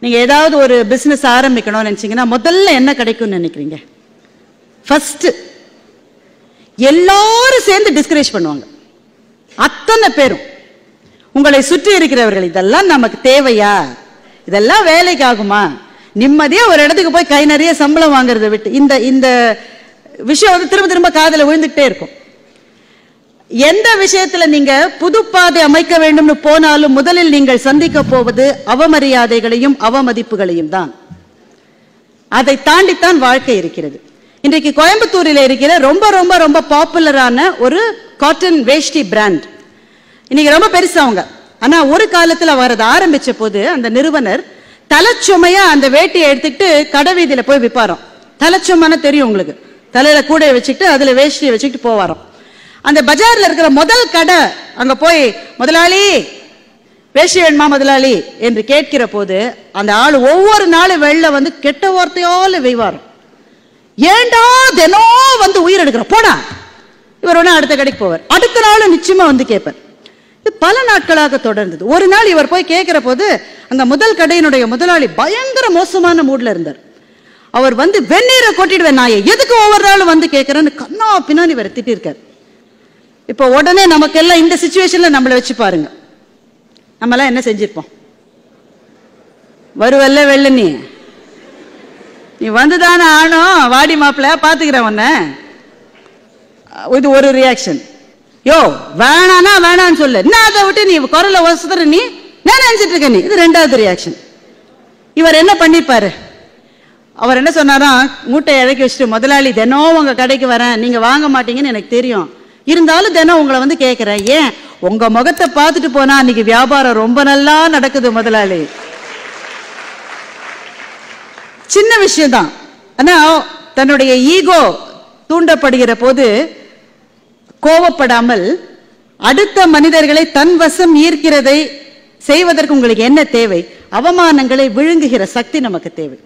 நீங்க ஏதாவது ஒரு பிசினஸ் ஆரம்பிக்கணும்னு நினைச்சீங்கன்னா முதல்ல என்ன கிடைக்கும்னு நினைக்கிறீங்க? ஃபர்ஸ்ட் எல்லாரும் சேர்ந்து டிஸ்கரேஜ் பண்ணுவாங்க. அத்தனை பேரும் உங்களை சுற்றி இருக்கிறவர்கள், இதெல்லாம் நமக்கு தேவையா, இதெல்லாம் வேலைக்கு ஆகுமா, நிம்மதியா ஒரு இடத்துக்கு போய் கை நிறைய சம்பளம் வாங்குறதை விட்டு இந்த விஷயம் வந்து திரும்ப திரும்ப காதுல விழுந்துகிட்டே இருக்கும். எந்த விஷயத்துல நீங்க புதுப்பாதை அமைக்க வேண்டும்னு போனாலும் முதலில் நீங்கள் சந்திக்க போவது அவமரியாதைகளையும் அவமதிப்புகளையும் தான். அதை தாண்டித்தான் வாழ்க்கை இருக்கிறது. இன்றைக்கு கோயம்புத்தூரில் இருக்கிற ரொம்ப ரொம்ப ரொம்ப பாப்புலரான ஒரு காட்டன் வேஷ்டி பிராண்ட் இன்னைக்கு ரொம்ப பெருசாங்க. ஆனா ஒரு காலத்துல அவர் அதை ஆரம்பிச்ச போது அந்த நிறுவனர் தலைச்சுமையா அந்த வேட்டியை எடுத்துக்கிட்டு கடைவீதியில போய் விற்பாராம். தலைச்சுமைன்னு தெரியும் உங்களுக்கு, தலையில கூடைய வச்சுக்கிட்டு அதுல வேஷ்டியை வச்சுக்கிட்டு போவாராம். அந்த பஜார்ல இருக்கிற முதல் கடை அங்க போய் முதலாளி வேஷ்டி வேணுமா முதலாளி என்று கேட்கிற போது அந்த ஆள் ஒவ்வொரு நாளும் வெளில வந்து கெட்ட வார்த்தையால வெய்வாராம். ஏண்டா தினம் வந்து உயிர் எடுக்கிற போடா. இவர் ஒண்ணு அடுத்த கடைக்கு போவார், அடுத்த நாள் நிச்சயமா வந்து கேட்பார். இது பல நாட்களாக தொடர்ந்தது. ஒரு நாள் இவர் போய் கேட்கிற போது அந்த முதல் கடையினுடைய முதலாளி பயங்கர மோசமான மூட்ல இருந்தார். அவர் வந்து வெந்நீரை கொட்டிடுவேன் நாயை, எதுக்கு ஒவ்வொரு நாளும் வந்து கேட்கிறேன்னு கண்ணா பின்னாடி இவர் திட்டிருக்காரு. இப்போ உடனே நமக்கெல்லாம் இந்த சிச்சுவேஷன்ல நம்மளை வச்சு பாருங்க, நம்ம எல்லாம் என்ன செஞ்சிருப்போம்? வருவல்ல வெள்ள நீ வந்துதானே ஆனோம், வாடி மாப்பிள்ள பாத்துக்கிறேன் உன்ன. இது ஒரு ரியாக்ஷன். யோ வேணானா வேணான்னு சொல்லு, என்ன அதை விட்டு நீ குரலை வசதுற, நீ என்ன நினைச்சிட்டு இருக்க நீ. இது ரெண்டாவது ரியாக்ஷன். இவர் என்ன பண்ணிருப்பாரு? அவர் என்ன சொன்னாரா, மூட்டை இறக்கி வச்சுட்டு முதலாளி தினம் உங்க கடைக்கு வரேன், நீங்க வாங்க மாட்டீங்கன்னு எனக்கு தெரியும், இருந்தாலும் தினம் உங்களை வந்து கேட்கிறேன், ஏன் உங்க முகத்தை பார்த்துட்டு போனா அன்னைக்கு வியாபாரம் ரொம்ப நல்லா நடக்குது முதலாளி. சின்ன விஷயம் தான், ஆனா தன்னுடைய ஈகோ தூண்டப்படுகிற போது கோபப்படாமல் அடுத்த மனிதர்களை தன் வசம் ஈர்க்கிறதை செய்வதற்கு உங்களுக்கு என்ன தேவை? அவமானங்களை விழுங்குகிற சக்தி நமக்கு தேவை.